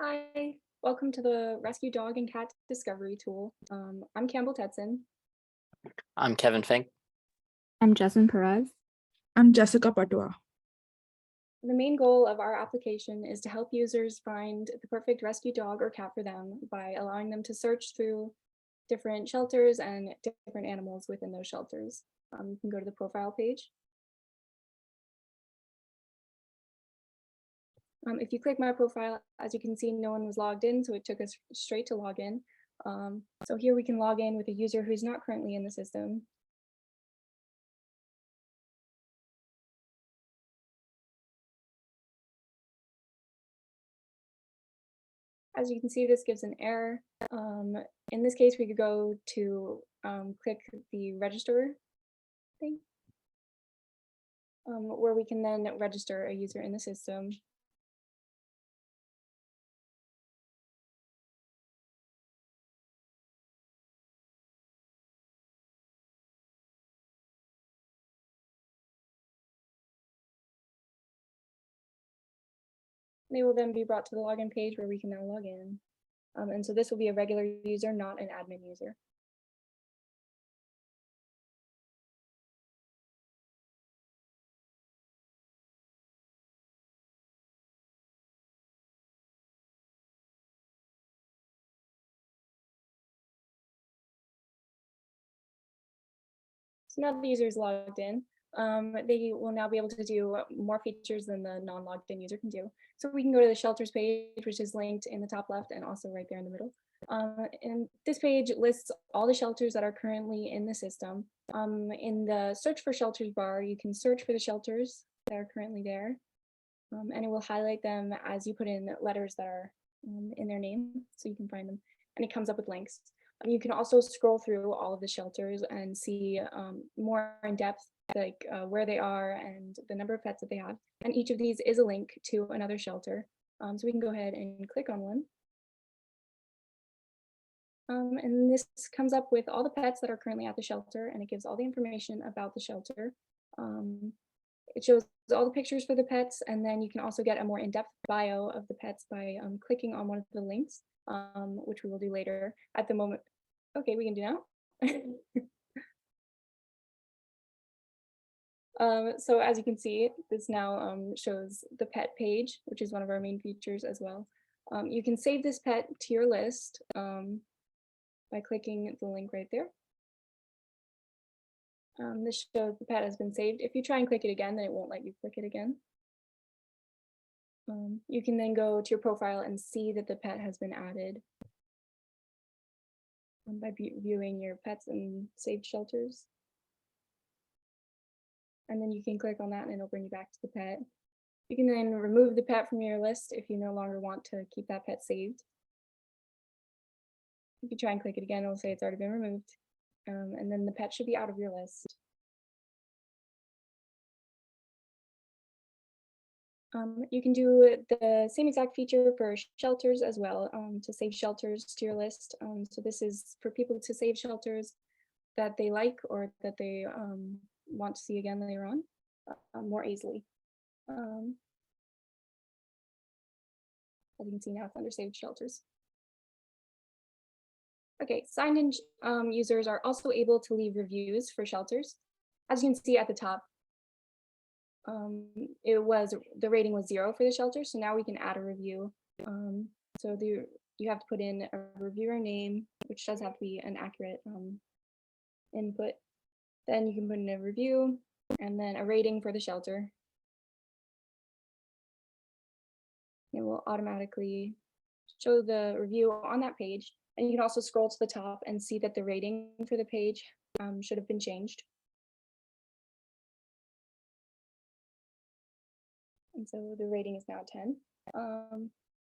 Hi, welcome to the Rescue Dog and Cat Discovery Tool. I'm Campbell Tetson. I'm Kevin Fink. I'm Jasmine Perez. I'm Jessica Patua. The main goal of our application is to help users find the perfect rescue dog or cat for them by allowing them to search through different shelters and different animals within those shelters. You can go to the profile page. If you click my profile, as you can see, no one was logged in, so it took us straight to login. So here we can log in with a user who's not currently in the system. As you can see, this gives an error. In this case, we could go to click the register thing, where we can then register a user in the system. They will then be brought to the login page where we can now log in. And so this will be a regular user, not an admin user. So now the user is logged in. They will now be able to do more features than the non-logged in user can do. So we can go to the shelters page, which is linked in the top left and also right there in the middle. And this page lists all the shelters that are currently in the system. In the search for shelters bar, you can search for the shelters that are currently there. And it will highlight them as you put in letters that are in their name, so you can find them. And it comes up with links. You can also scroll through all of the shelters and see more in depth, like where they are and the number of pets that they have. And each of these is a link to another shelter. So we can go ahead and click on one. And this comes up with all the pets that are currently at the shelter, and it gives all the information about the shelter. It shows all the pictures for the pets, and then you can also get a more in-depth bio of the pets by clicking on one of the links, which we will do later. At the moment, okay, we can do now. So as you can see, this now shows the pet page, which is one of our main features as well. You can save this pet to your list by clicking the link right there. This shows the pet has been saved. If you try and click it again, then it won't let you click it again. You can then go to your profile and see that the pet has been added by viewing your pets and saved shelters. And then you can click on that and it'll bring you back to the pet. You can then remove the pet from your list if you no longer want to keep that pet saved. If you try and click it again, it'll say it's already been removed. And then the pet should be out of your list. You can do the same exact feature for shelters as well, to save shelters to your list. So this is for people to save shelters that they like or that they want to see again later on more easily. As you can see now, it's under saved shelters. Okay, signed in users are also able to leave reviews for shelters. As you can see at the top, the rating was 0 for the shelter, so now we can add a review. So you have to put in a reviewer name, which does have to be an accurate input. Then you can put in a review and then a rating for the shelter. It will automatically show the review on that page. And you can also scroll to the top and see that the rating for the page should have been changed. And so the rating is now 10.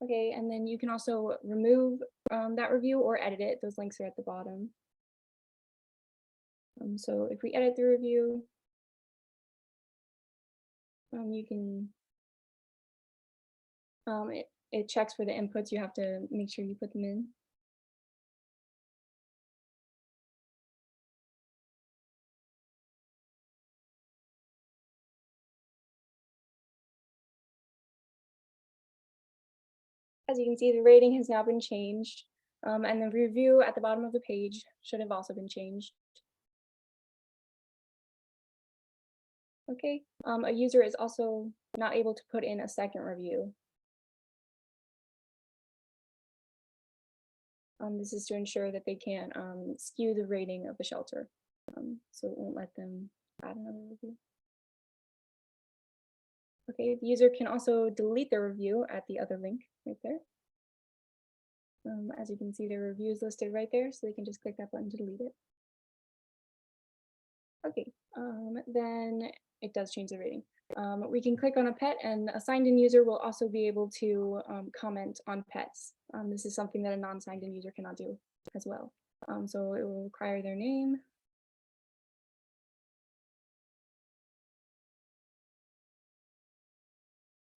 Okay, and then you can also remove that review or edit it. Those links are at the bottom. So if we edit the review, you can, it checks for the inputs. You have to make sure you put them in. As you can see, the rating has now been changed, and the review at the bottom of the page should have also been changed. Okay, a user is also not able to put in a second review. This is to ensure that they can't skew the rating of the shelter, so it won't let them add another review. Okay, the user can also delete their review at the other link right there. As you can see, their review is listed right there, so they can just click that button to delete it. Okay, then it does change the rating. We can click on a pet, and a signed-in user will also be able to comment on pets. This is something that a non-signed-in user cannot do as well. So it will require their name.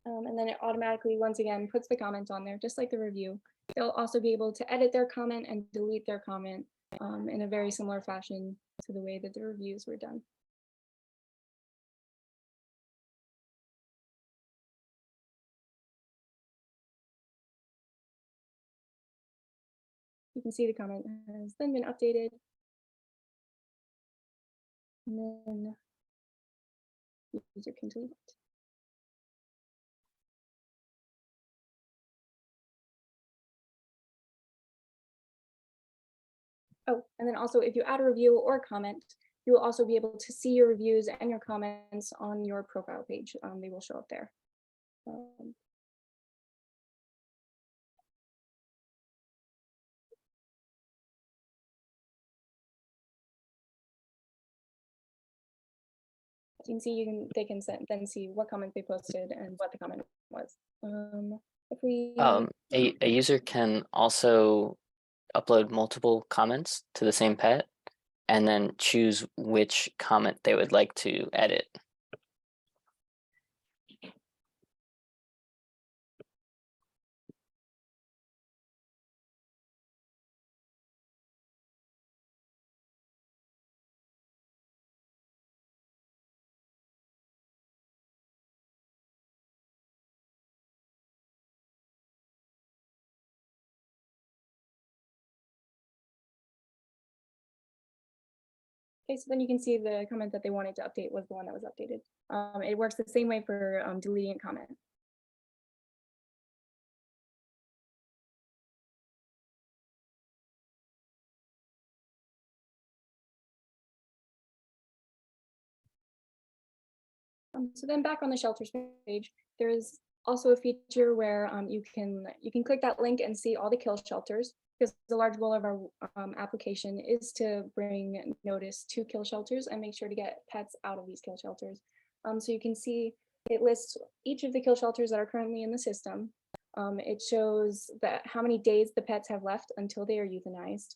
And then it automatically, once again, puts the comment on there, just like the review. They'll also be able to edit their comment and delete their comment in a very similar fashion to the way that the reviews were done. You can see the comment has then been updated. And then the user can delete it. Oh, and then also if you add a review or comment, you will also be able to see your reviews and your comments on your profile page. They will show up there. As you can see, they can then see what comment they posted and what the comment was. If we A user can also upload multiple comments to the same pet and then choose which comment they would like to edit. Okay, so then you can see the comment that they wanted to update was the one that was updated. It works the same way for deleting a comment. So then back on the shelters page, there is also a feature where you can click that link and see all the kill shelters, because the large goal of our application is to bring notice to kill shelters and make sure to get pets out of these kill shelters. So you can see it lists each of the kill shelters that are currently in the system. It shows that how many days the pets have left until they are euthanized.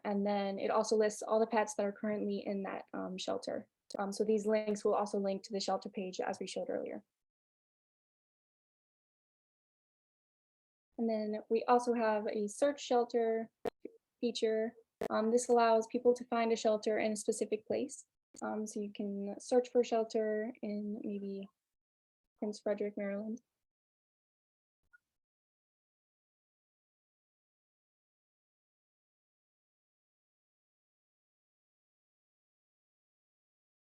And then it also lists all the pets that are currently in that shelter. So these links will also link to the shelter page as we showed earlier. And then we also have a search shelter feature. This allows people to find a shelter in a specific place. So you can search for a shelter in maybe Prince Frederick, Maryland.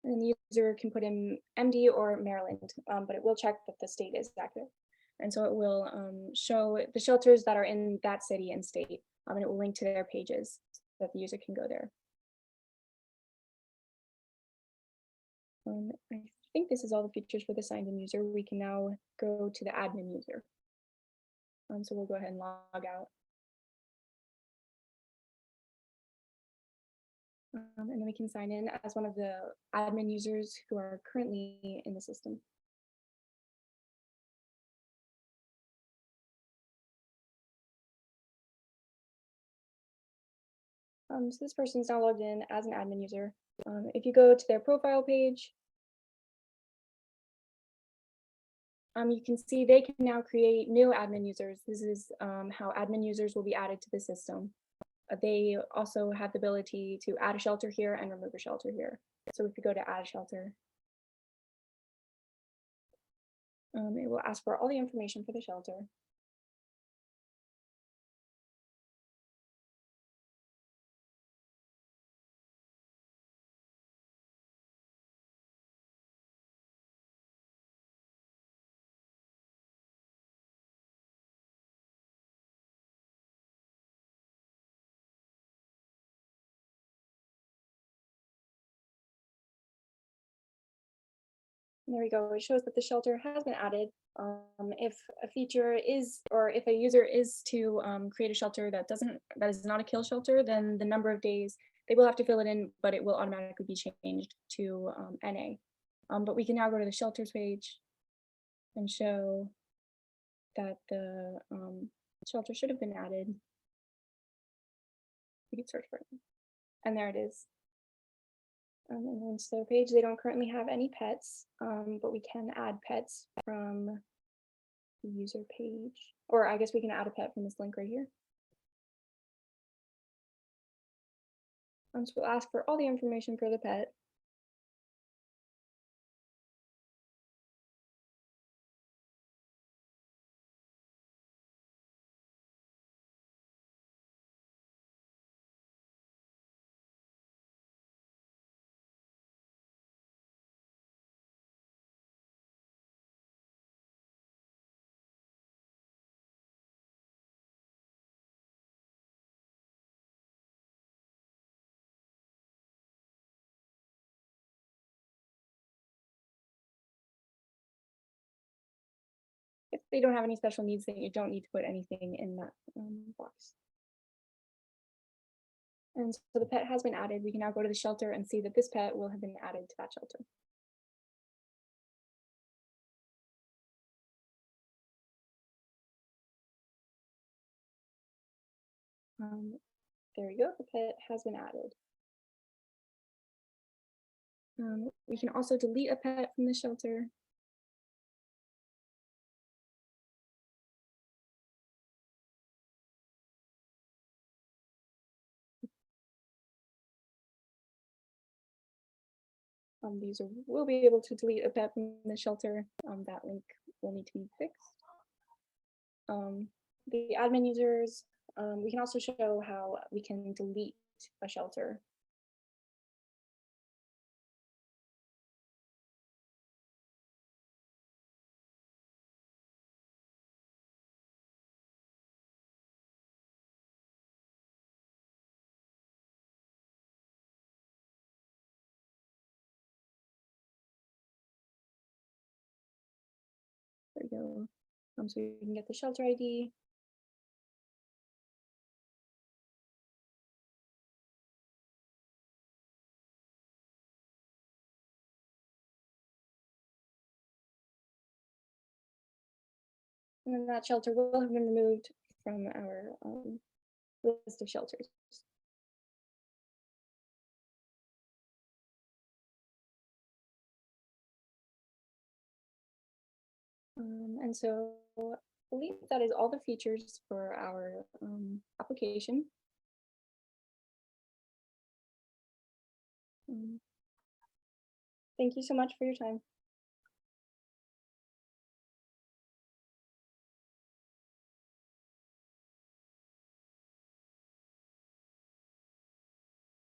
And the user can put in MD or Maryland, but it will check that the state is accurate. And so it will show the shelters that are in that city and state, and it will link to their pages so that the user can go there. I think this is all the features for the signed-in user. We can now go to the admin user. So we'll go ahead and log out. And then we can sign in as one of the admin users who are currently in the system. So this person's now logged in as an admin user. If you go to their profile page, you can see they can now create new admin users. This is how admin users will be added to the system. They also have the ability to add a shelter here and remove a shelter here. So if you go to add a shelter, it will ask for all the information for the shelter. There we go. It shows that the shelter has been added. If a feature is, or if a user is to create a shelter that is not a kill shelter, then the number of days they will have to fill it in, but it will automatically be changed to NA. But we can now go to the shelters page and show that the shelter should have been added. We can search for it. And there it is. And then to the page, they don't currently have any pets, but we can add pets from the user page. Or I guess we can add a pet from this link right here. So we'll ask for all the information for the pet. If they don't have any special needs, then you don't need to put anything in that box. And so the pet has been added. We can now go to the shelter and see that this pet will have been added to that shelter. There we go, the pet has been added. We can also delete a pet from the shelter. The user will be able to delete a pet from the shelter. That link will need to be fixed. The admin users, we can also show how we can delete a shelter. There we go. So we can get the shelter ID. And then that shelter will have been removed from our list of shelters. And so I believe that is all the features for our application. Thank you so much for your time.